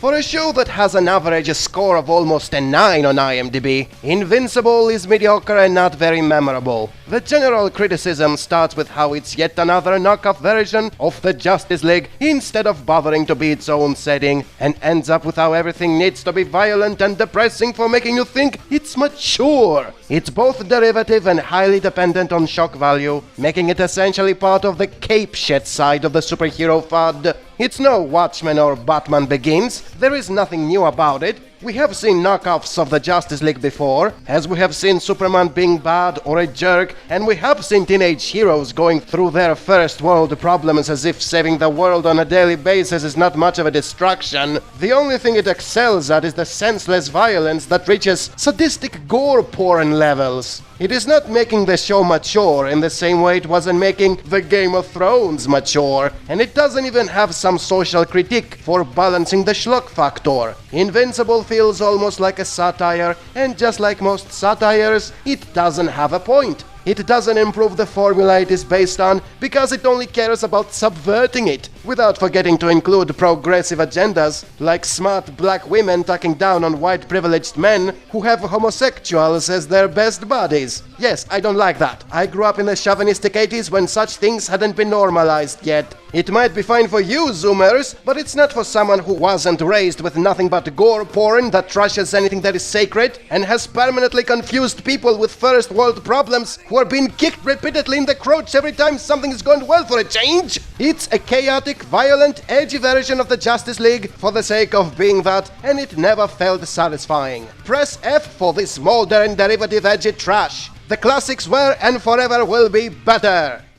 For a show that has an average score of almost a 9 on IMDb, Invincible is mediocre and not very memorable. The general criticism starts with how it's yet another knockoff version of the Justice League instead of bothering to be its own setting, and ends up with how everything needs to be violent and depressing for making you think it's mature. It's both derivative and highly dependent on shock value, making it essentially part of the cape shit side of the superhero FUD. It's no Watchmen or Batman Begins, there is nothing new about it. We have seen knockoffs of the Justice League before, as we have seen Superman being bad or a jerk, and we have seen teenage heroes going through their first world problems as if saving the world on a daily basis is not much of a distraction. The only thing it excels at is the senseless violence that reaches sadistic gore porn levels. It is not making the show mature in the same way it wasn't making the Game of Thrones mature, and it doesn't even have some social critique for balancing the schlock factor. Invincible feels almost like a satire, and just like most satires, it doesn't have a point. It doesn't improve the formula it is based on because it only cares about subverting it, without forgetting to include progressive agendas like smart black women talking down on white privileged men who have homosexuals as their best buddies. Yes, I don't like that. I grew up in the chauvinistic 80s when such things hadn't been normalized yet. It might be fine for you, Zoomers, but it's not for someone who wasn't raised with nothing but gore porn that trashes anything that is sacred and has permanently confused people with first world problems who are being kicked repeatedly in the crotch every time something is going well for a change. It's a chaotic, violent, edgy version of the Justice League for the sake of being that, and it never felt satisfying. Press F for this modern derivative edgy trash. The classics were and forever will be better.